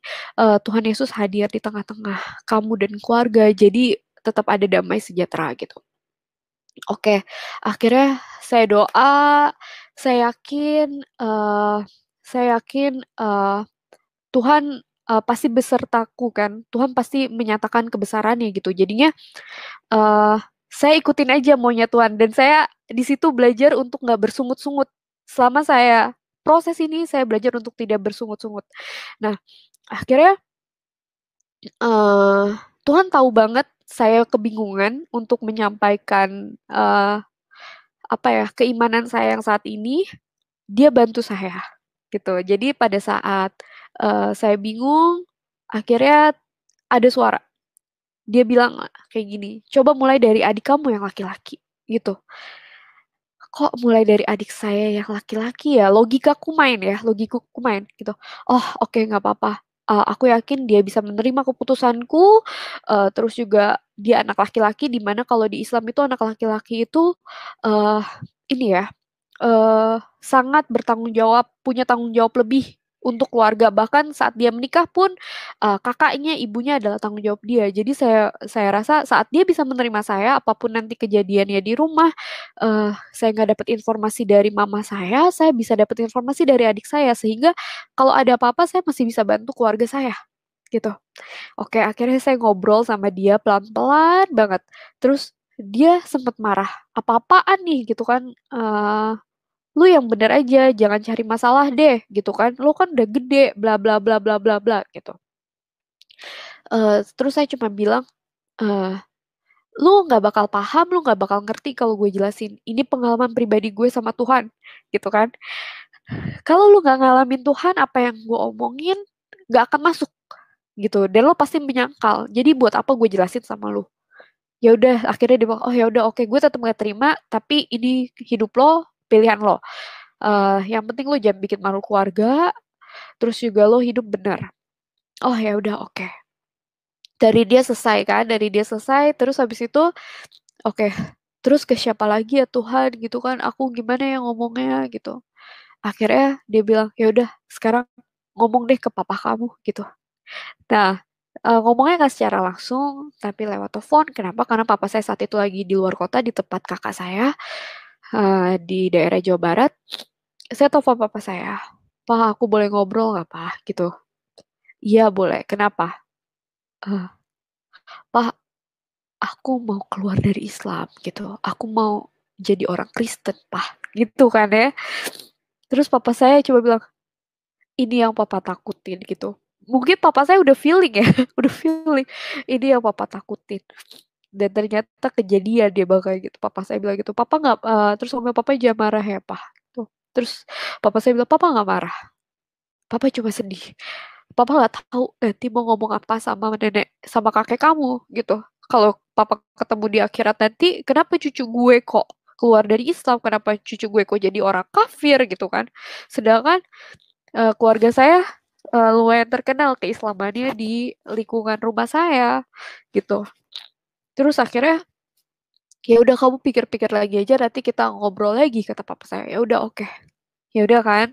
Tuhan Yesus hadir di tengah-tengah kamu dan keluarga, jadi tetap ada damai sejahtera," gitu. Oke, akhirnya saya doa, saya yakin, eee, saya yakin, Tuhan, pasti besertaku kan, Tuhan pasti menyatakan kebesarannya gitu. Jadinya, eee, saya ikutin aja maunya Tuhan dan saya di situ belajar untuk nggak bersungut-sungut. Selama saya proses ini, saya belajar untuk tidak bersungut-sungut. Nah, akhirnya, eee, Tuhan tahu banget saya kebingungan untuk menyampaikan, apa ya, keimanan saya yang saat ini, dia bantu saya, gitu. Jadi pada saat, saya bingung, akhirnya ada suara, dia bilang kayak gini, "Coba mulai dari adik kamu yang laki-laki," gitu. Kok mulai dari adik saya yang laki-laki ya? Logikaku main ya, logikuku main gitu. Oh, oke, nggak apa-apa. Aku yakin dia bisa menerima keputusanku, terus juga dia anak laki-laki, di mana kalau di Islam itu anak laki-laki itu, eee, ini ya, sangat bertanggung jawab, punya tanggung jawab lebih untuk keluarga. Bahkan saat dia menikah pun, kakaknya, ibunya adalah tanggung jawab dia. Jadi saya rasa saat dia bisa menerima saya, apapun nanti kejadiannya di rumah, saya nggak dapat informasi dari mama saya bisa dapat informasi dari adik saya. Sehingga kalau ada apa-apa saya masih bisa bantu keluarga saya, gitu. Oke, akhirnya saya ngobrol sama dia pelan-pelan banget. Terus dia sempet marah, "Apa-apaan nih?" Gitu kan, "Lu yang bener aja, jangan cari masalah deh," gitu kan, "Lu kan udah gede, bla bla bla bla bla bla," gitu. Terus saya cuma bilang, eee, "Lu nggak bakal paham, lu nggak bakal ngerti kalau gue jelasin. Ini pengalaman pribadi gue sama Tuhan," gitu kan. "Kalau lu nggak ngalamin Tuhan, apa yang gue omongin nggak akan masuk, gitu, dan lo pasti menyangkal. Jadi buat apa gue jelasin sama lu?" Ya udah, akhirnya dia bilang, "Oh ya udah, oke, gue tetep nggak terima, tapi ini hidup lo, pilihan lo. Yang penting lo jangan bikin malu keluarga, terus juga lo hidup benar." Oh ya udah, oke. Dari dia selesai, terus habis itu, oke, terus ke siapa lagi ya Tuhan gitu kan, aku gimana ya ngomongnya gitu. Akhirnya dia bilang, "Ya udah, sekarang ngomong deh ke papa kamu," gitu. Nah, ngomongnya nggak secara langsung, tapi lewat telepon. Kenapa? Karena papa saya saat itu lagi di luar kota, di tempat kakak saya, di daerah Jawa Barat. Saya telepon papa saya, "Pa, aku boleh ngobrol nggak, Pa?" Gitu. "Iya, boleh. Kenapa?" "Eh, Pa, aku mau keluar dari Islam," gitu. "Aku mau jadi orang Kristen, Pa." Gitu kan ya. Terus papa saya coba bilang, "Ini yang papa takutin," gitu. Mungkin papa saya udah feeling ya, udah feeling, "Ini yang papa takutin." Dan ternyata kejadian dia bilang kayak gitu. Papa saya bilang gitu, "Papa nggak," terus sama papa, "Jangan marah ya, Pa." Tuh. Terus papa saya bilang, "Papa nggak marah. Papa cuma sedih. Papa nggak tahu nanti mau ngomong apa sama nenek, sama kakek kamu," gitu. "Kalau papa ketemu di akhirat nanti, kenapa cucu gue kok keluar dari Islam? Kenapa cucu gue kok jadi orang kafir?" Gitu kan. Sedangkan keluarga saya lumayan terkenal keislamannya di lingkungan rumah saya gitu. Terus akhirnya, "Ya udah kamu pikir-pikir lagi aja, nanti kita ngobrol lagi," kata papa saya. Ya udah, oke. Ya udah kan.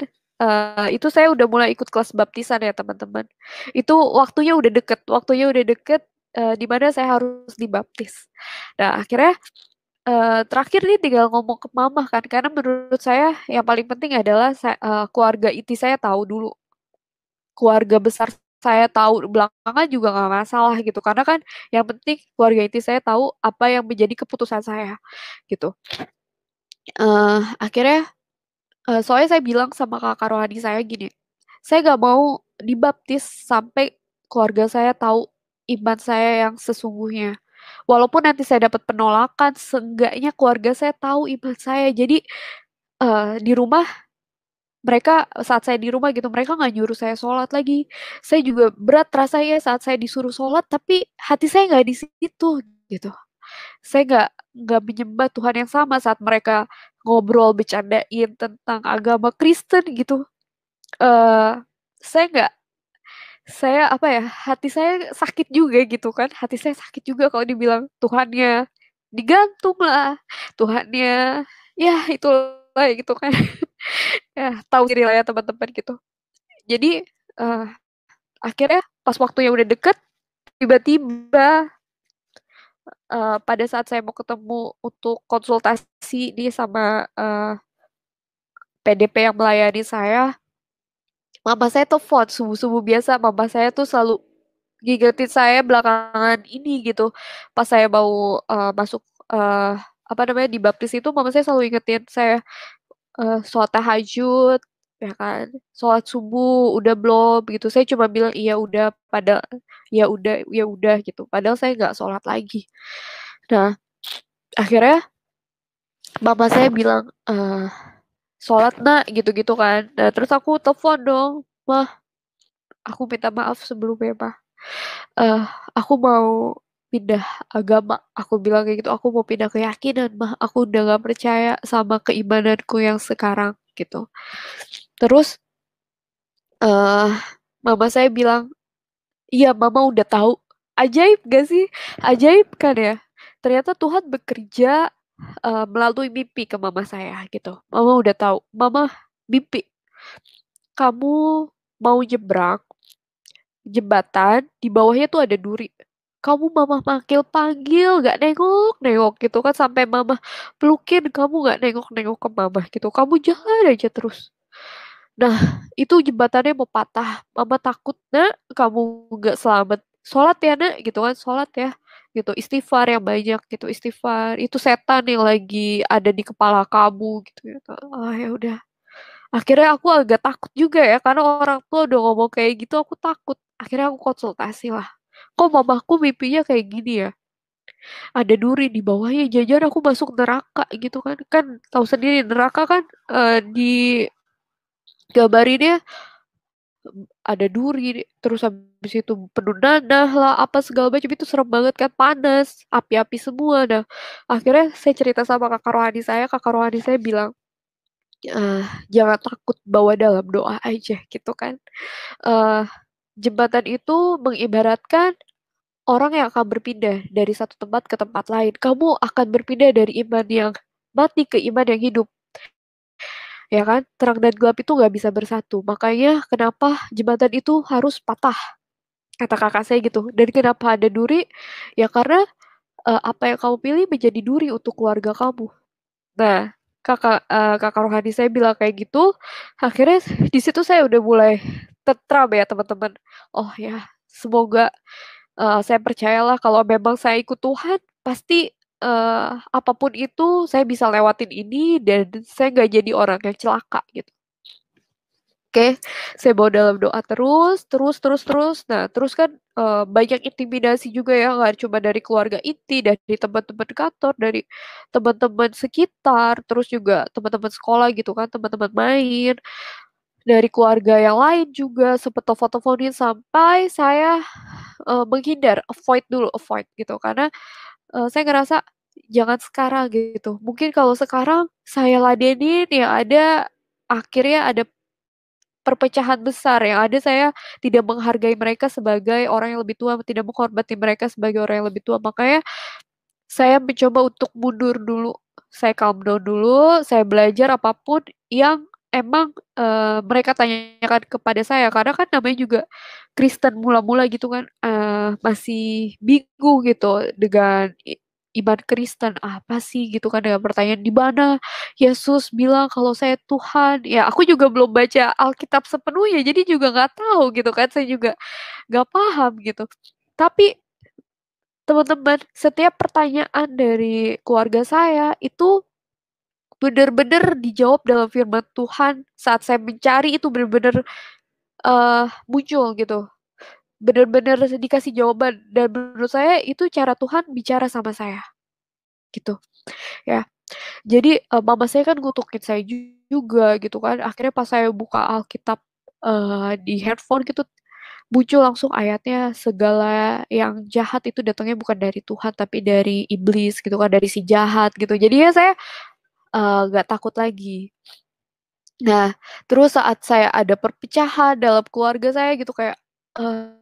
Itu saya udah mulai ikut kelas baptisan ya teman-teman. Itu waktunya udah deket, di mana saya harus dibaptis. Nah akhirnya terakhir nih tinggal ngomong ke mama kan, karena menurut saya yang paling penting adalah keluarga inti saya tahu dulu, keluarga besar saya tahu belakangan juga nggak masalah gitu, karena kan yang penting keluarga inti saya tahu apa yang menjadi keputusan saya gitu. Akhirnya soalnya saya bilang sama kakak rohani saya gini, "Saya nggak mau dibaptis sampai keluarga saya tahu iman saya yang sesungguhnya. Walaupun nanti saya dapat penolakan, seenggaknya keluarga saya tahu iman saya." Jadi di rumah mereka saat saya di rumah gitu, mereka nggak nyuruh saya sholat lagi. Saya juga berat rasanya saat saya disuruh sholat, tapi hati saya nggak di situ gitu. Saya nggak menyembah Tuhan yang sama saat mereka ngobrol bercandain tentang agama Kristen gitu. eh saya nggak saya apa ya, hati saya sakit juga gitu kan, hati saya sakit juga kalau dibilang Tuhannya digantung lah, Tuhannya ya itulah gitu kan. Ya tahu diri lah ya teman-teman gitu. Jadi eh akhirnya pas waktunya udah deket, tiba-tiba pada saat saya mau ketemu untuk konsultasi nih sama PDP yang melayani saya, mama saya telepon subuh-subuh biasa. Mama saya tuh selalu ngingetin saya belakangan ini gitu. Pas saya mau masuk eh, apa namanya dibaptis itu, mama saya selalu ingetin saya, sholat tahajud, ya kan, sholat subuh udah belum gitu. Saya cuma bilang iya udah, pada ya udah gitu. Padahal saya nggak sholat lagi. Nah, akhirnya mama saya bilang, sholat nak gitu-gitu kan. Nah, terus aku telepon dong, "Mah, aku minta maaf sebelumnya, Mah. Eh, aku mau pindah agama." Aku bilang kayak gitu, "Aku mau pindah keyakinan, Mah. Aku udah gak percaya sama keimananku yang sekarang," gitu. Terus eh mama saya bilang, "Iya, Mama udah tahu." Ajaib gak sih? Ajaib kan ya? Ternyata Tuhan bekerja melalui mimpi ke mama saya gitu. Mama udah tahu. Mama mimpi, "Kamu mau nyebrang jembatan, di bawahnya tuh ada duri. Kamu mama panggil-panggil, gak nengok-nengok gitu kan, sampai mama pelukin, kamu gak nengok-nengok ke mama gitu. Kamu jalan aja terus. Nah, itu jembatannya mau patah. Mama takut, nak, kamu gak selamat. Sholat ya, nak, gitu kan, sholat ya." Gitu, istighfar yang banyak gitu, istighfar. Itu setan yang lagi ada di kepala kamu gitu ya. Ah, ya udah. Akhirnya aku agak takut juga ya, karena orang tua udah ngomong kayak gitu, aku takut. Akhirnya aku konsultasi lah. "Kok mamaku mimpinya kayak gini ya? Ada duri di bawahnya, jajan aku masuk neraka gitu kan." Kan tahu sendiri neraka kan digambarinnya ada duri, terus habis itu penuh nanah lah, apa segala macam, itu serem banget kan, panas, api-api semua. Nah, akhirnya saya cerita sama kakak rohani saya bilang, "Eh, jangan takut, bawa dalam doa aja," gitu kan. eh Jembatan itu mengibaratkan orang yang akan berpindah dari satu tempat ke tempat lain. Kamu akan berpindah dari iman yang mati ke iman yang hidup, ya kan? Terang dan gelap itu nggak bisa bersatu. Makanya kenapa jembatan itu harus patah. kata kakak saya gitu. Dan kenapa ada duri? Ya karena apa yang kamu pilih menjadi duri untuk keluarga kamu. Nah, kakak rohani saya bilang kayak gitu, akhirnya di situ saya udah mulai tentram ya teman-teman. Oh ya, semoga saya percayalah kalau memang saya ikut Tuhan, pasti apapun itu saya bisa lewatin ini dan saya nggak jadi orang yang celaka gitu. Oke, saya bawa dalam doa terus, terus, terus, terus. Nah, terus kan banyak intimidasi juga ya, nggak cuma dari keluarga inti, dari teman-teman kantor, dari teman-teman sekitar, terus juga teman-teman sekolah gitu kan, teman-teman main, dari keluarga yang lain juga, sempet telepon-teleponin sampai saya menghindar, avoid dulu, avoid gitu. Karena saya ngerasa jangan sekarang gitu. Mungkin kalau sekarang saya ladenin yang ada akhirnya ada perpecahan besar yang ada saya tidak menghargai mereka sebagai orang yang lebih tua, tidak menghormati mereka sebagai orang yang lebih tua. Makanya saya mencoba untuk mundur dulu. Saya calm down dulu, saya belajar apapun yang emang mereka tanyakan kepada saya. Karena kan namanya juga Kristen mula-mula gitu kan, masih bingung gitu dengan iman Kristen apa sih gitu kan dengan pertanyaan di mana Yesus bilang kalau saya Tuhan. Ya aku juga belum baca Alkitab sepenuhnya jadi juga nggak tahu gitu kan. Saya juga nggak paham gitu. Tapi teman-teman, setiap pertanyaan dari keluarga saya itu benar-benar dijawab dalam firman Tuhan. Saat saya mencari itu benar-benar muncul gitu. Benar-benar dikasih jawaban dan menurut saya itu cara Tuhan bicara sama saya gitu ya. Jadi mama saya kan ngutukin saya juga gitu kan. Akhirnya pas saya buka Alkitab di handphone gitu muncul langsung ayatnya segala yang jahat itu datangnya bukan dari Tuhan tapi dari iblis gitu kan, dari si jahat gitu. Jadi ya saya nggak takut lagi. Nah, terus saat saya ada perpecahan dalam keluarga saya gitu kayak eh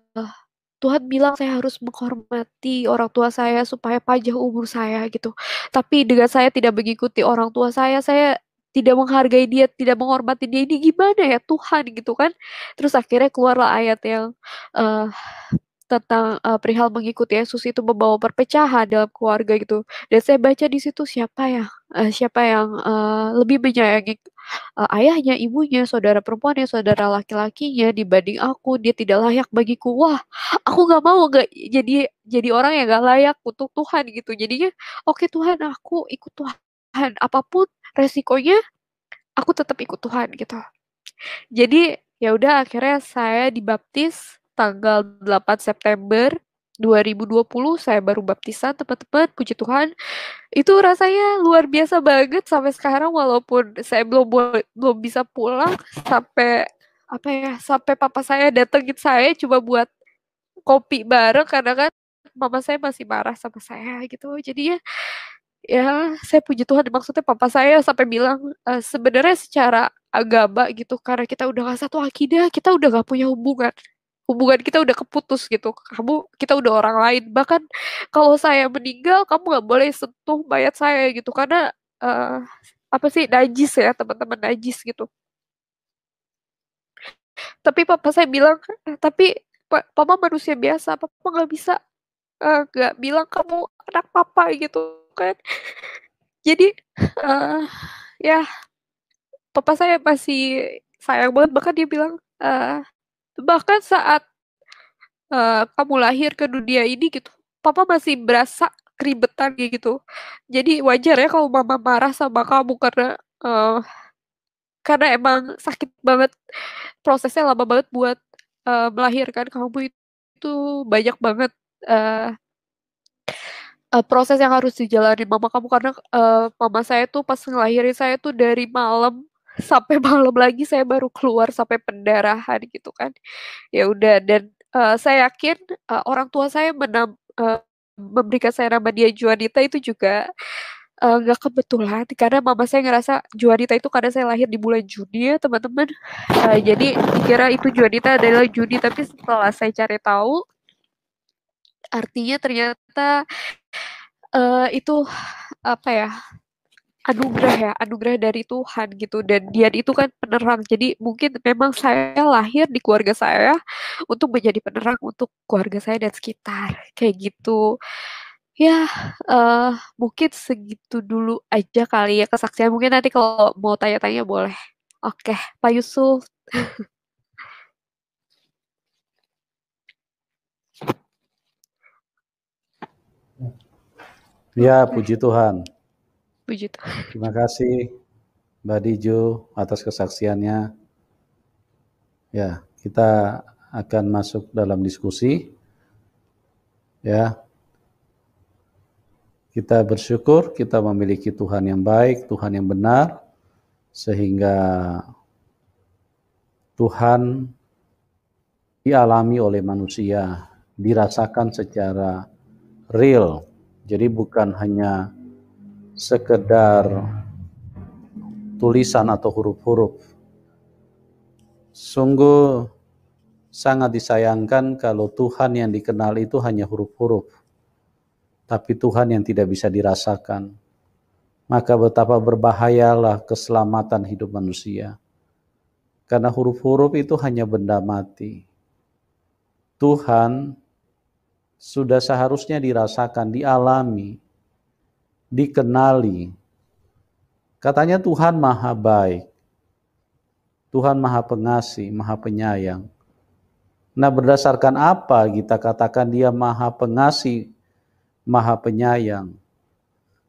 Tuhan bilang saya harus menghormati orang tua saya supaya panjang umur saya gitu. Tapi dengan saya tidak mengikuti orang tua saya tidak menghargai dia, tidak menghormati dia. Ini gimana ya Tuhan gitu kan? Terus akhirnya keluarlah ayat yang eh, tentang perihal mengikuti Yesus itu membawa perpecahan dalam keluarga gitu. Dan saya baca di situ siapa yang lebih menyayangi ayahnya, ibunya, saudara perempuannya, saudara laki-lakinya dibanding aku, dia tidak layak bagiku. Wah, aku nggak mau nggak jadi orang yang nggak layak untuk Tuhan gitu. Jadinya, oke Tuhan, aku ikut Tuhan. Apapun resikonya, aku tetap ikut Tuhan gitu. Jadi ya udah akhirnya saya dibaptis tanggal 8 September 2020 saya baru baptisan teman-teman, puji Tuhan. Itu rasanya luar biasa banget sampai sekarang walaupun saya belum bisa pulang sampai apa ya, sampai papa saya datengin saya coba buat kopi bareng karena kan mama saya masih marah sama saya gitu. Jadi ya ya saya puji Tuhan maksudnya papa saya sampai bilang sebenarnya secara agama gitu karena kita udah gak satu akidah kita udah gak punya hubungan hubungan kita udah keputus gitu kita udah orang lain bahkan kalau saya meninggal kamu nggak boleh sentuh mayat saya gitu karena eh, apa sih najis ya teman-teman najis gitu tapi papa saya bilang tapi papa manusia biasa papa nggak bisa nggak bilang kamu anak papa gitu kan jadi eh ya papa saya masih sayang banget bahkan dia bilang bahkan saat kamu lahir ke dunia ini gitu papa masih berasa keribetan gitu jadi wajar ya kalau mama marah sama kamu eh, karena emang sakit banget prosesnya lama banget buat melahirkan kamu itu banyak banget eh, proses yang harus dijalani mama kamu karena mama saya tuh pas ngelahirin saya tuh dari malam sampai malam lagi saya baru keluar sampai pendarahan gitu kan. Ya udah dan saya yakin orang tua saya memberikan saya nama dia Juanita itu juga nggak kebetulan karena mama saya ngerasa Juanita itu karena saya lahir di bulan Juni ya teman-teman. Jadi dikira itu Juanita adalah Juni tapi setelah saya cari tahu artinya ternyata itu apa ya anugerah ya, anugerah dari Tuhan gitu. Dan dia itu kan penerang. Jadi mungkin memang saya lahir di keluarga saya untuk menjadi penerang untuk keluarga saya dan sekitar. Kayak gitu. Ya, eh mungkin segitu dulu aja kali ya kesaksian. Mungkin nanti kalau mau tanya-tanya boleh. Oke, Pak Yusuf. Ya, Oke, puji Tuhan. puji Tuhan. Terima kasih Mbak Dijo atas kesaksiannya. Ya, kita akan masuk dalam diskusi. Ya, kita bersyukur kita memiliki Tuhan yang baik, Tuhan yang benar, sehingga Tuhan dialami oleh manusia, dirasakan secara real. Jadi bukan hanya sekedar tulisan atau huruf-huruf. Sungguh sangat disayangkan kalau Tuhan yang dikenal itu hanya huruf-huruf, tapi Tuhan yang tidak bisa dirasakan. Maka betapa berbahayalah keselamatan hidup manusia. Karena huruf-huruf itu hanya benda mati. Tuhan sudah seharusnya dirasakan, dialami, dikenali. Katanya Tuhan maha baik, Tuhan maha pengasih, maha penyayang. Nah, berdasarkan apa kita katakan dia maha pengasih, maha penyayang?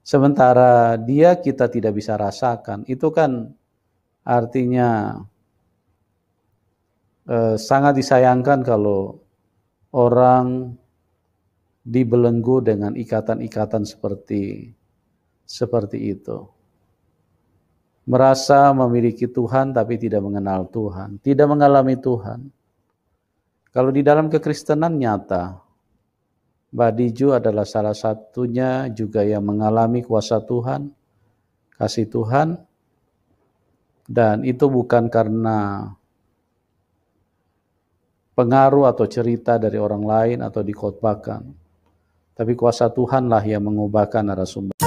Sementara dia kita tidak bisa rasakan. Itu kan artinya sangat disayangkan kalau orang dibelenggu dengan ikatan-ikatan seperti itu. Merasa memiliki Tuhan tapi tidak mengenal Tuhan, tidak mengalami Tuhan. Kalau di dalam kekristenan nyata, Mbak Diju adalah salah satunya juga yang mengalami kuasa Tuhan, kasih Tuhan, dan itu bukan karena pengaruh atau cerita dari orang lain atau dikhotbahkan, tapi kuasa Tuhanlah yang mengubahkan narasumber.